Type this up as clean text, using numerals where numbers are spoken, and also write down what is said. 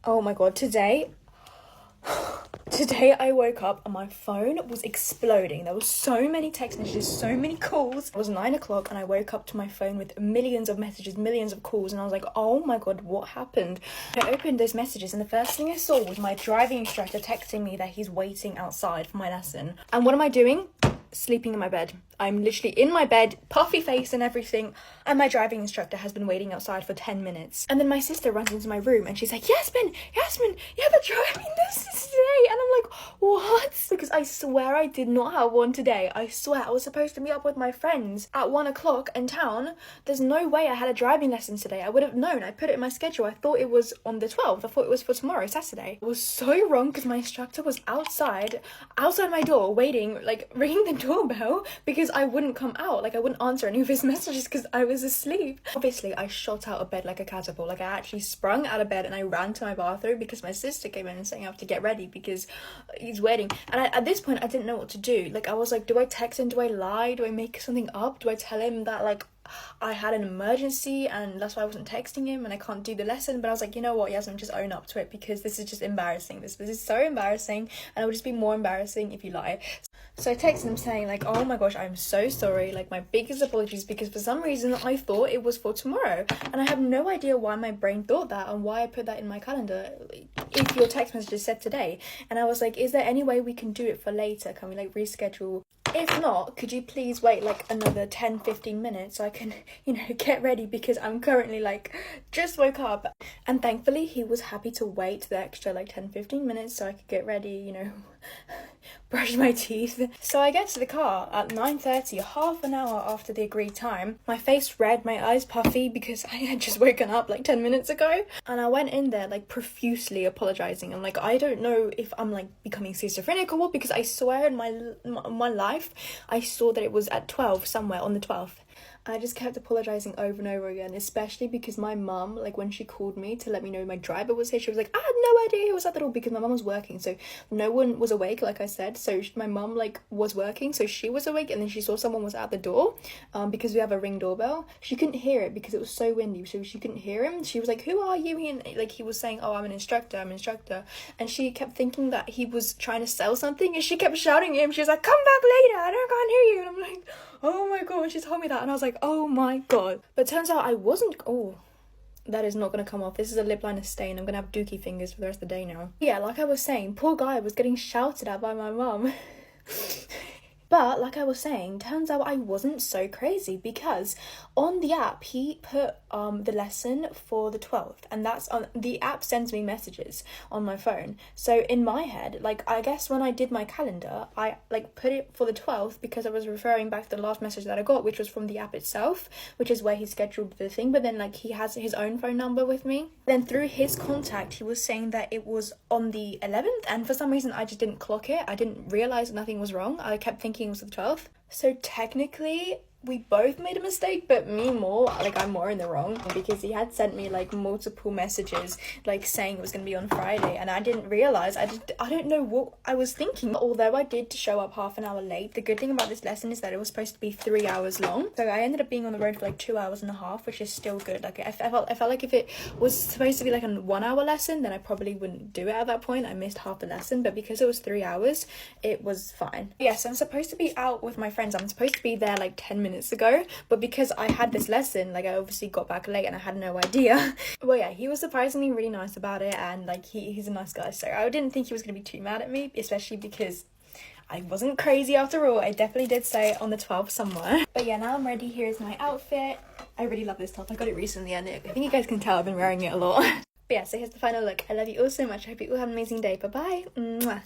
Oh my god, today I woke up and my phone was exploding. There was so many text messages, so many calls. It was 9 o'clock and I woke up to my phone with millions of messages, millions of calls, and I was like, oh my god, what happened? I opened those messages and the first thing I saw was my driving instructor texting me that he's waiting outside for my lesson. And what am I doing? Sleeping in my bed. I'm literally in my bed, puffy face and everything, and my driving instructor has been waiting outside for 10 minutes. And then my sister runs into my room and she's like, Yasmin, you have a driving lesson today. And I'm like, what? Because I swear I did not have one today. I swear I was supposed to meet up with my friends at 1 o'clock in town. There's no way I had a driving lesson today. I would have known. I put it in my schedule. I thought it was on the 12th. I thought it was for tomorrow, Saturday. I was so wrong because my instructor was outside my door waiting, like ringing the doorbell because I wouldn't come out. Like I wouldn't answer any of his messages because I was asleep. Obviously I shot out of bed like a catapult. Like I actually sprung out of bed and I ran to my bathroom because my sister came in and saying I have to get ready because he's waiting. And at this point I didn't know what to do. Like I was like, do I text him? Do I lie? Do I make something up? Do I tell him that like I had an emergency and that's why I wasn't texting him and I can't do the lesson? But I was like, you know what, Yasmin, just own up to it because this is just embarrassing. This is so embarrassing and it would just be more embarrassing if you lie. So I texted him saying like, oh my gosh, I'm so sorry, like my biggest apologies, because for some reason I thought it was for tomorrow and I have no idea why my brain thought that and why I put that in my calendar if your text message said today. And I was like, is there any way we can do it for later? Can we like reschedule? If not, could you please wait like another 10-15 minutes so I can, you know, get ready, because I'm currently like just woke up. And thankfully he was happy to wait the extra like 10-15 minutes so I could get ready, you know, brush my teeth. So I get to the car at 9:30, half an hour after the agreed time. My face red, my eyes puffy because I had just woken up like 10 minutes ago. And I went in there like profusely apologizing. I'm like, I don't know if I'm like becoming schizophrenic or what, because I swear in my life I saw that it was at 12 somewhere on the 12th. I just kept apologizing over and over again, especially because my mum, like when she called me to let me know my driver was here, she was like, I had no idea he was at the door, because my mum was working, so no one was awake, like I said. So my mum like was working, so she was awake, and then she saw someone was at the door because we have a Ring doorbell. She couldn't hear it because it was so windy, so she couldn't hear him. She was like, who are you? And like he was saying, oh, I'm an instructor, and she kept thinking that he was trying to sell something, and she kept shouting at him. She was like, come back later, I can't hear you. And I'm like, oh my god, when she told me that, and I was like, oh my god. But turns out I wasn't. Oh, that is not gonna come off. This is a lip liner stain. I'm gonna have dookie fingers for the rest of the day now. Yeah, like I was saying, poor guy was getting shouted at by my mum. But like I was saying, turns out I wasn't so crazy, because on the app he put the lesson for the 12th, and that's on the app sends me messages on my phone. So in my head, like I guess when I did my calendar, I like put it for the 12th because I was referring back to the last message that I got, which was from the app itself, which is where he scheduled the thing. But then like he has his own phone number with me. Then through his contact, he was saying that it was on the 11th, and for some reason I just didn't clock it. I didn't realize nothing was wrong. I kept thinking it was the 12th. So technically we both made a mistake, but me more, like I'm more in the wrong, because he had sent me like multiple messages like saying it was going to be on Friday, and I didn't realize. I don't know what I was thinking. Although I did show up half an hour late, the good thing about this lesson is that it was supposed to be 3 hours long, so I ended up being on the road for like 2 hours and a half, which is still good. Like I felt like if it was supposed to be like a 1 hour lesson, then I probably wouldn't do it at that point. I missed half the lesson, but because it was 3 hours, it was fine. Yes, I'm supposed to be out with my friends. I'm supposed to be there like 10 minutes ago, but because I had this lesson, like I obviously got back late and I had no idea. Well, yeah, he was surprisingly really nice about it, and like he's a nice guy, so I didn't think he was gonna be too mad at me, especially because I wasn't crazy after all. I definitely did say on the 12th somewhere. But yeah, now I'm ready. Here's my outfit. I really love this top. I got it recently and I think you guys can tell I've been wearing it a lot. But yeah, so here's the final look. I love you all so much. I hope you all have an amazing day. Bye bye. Mwah.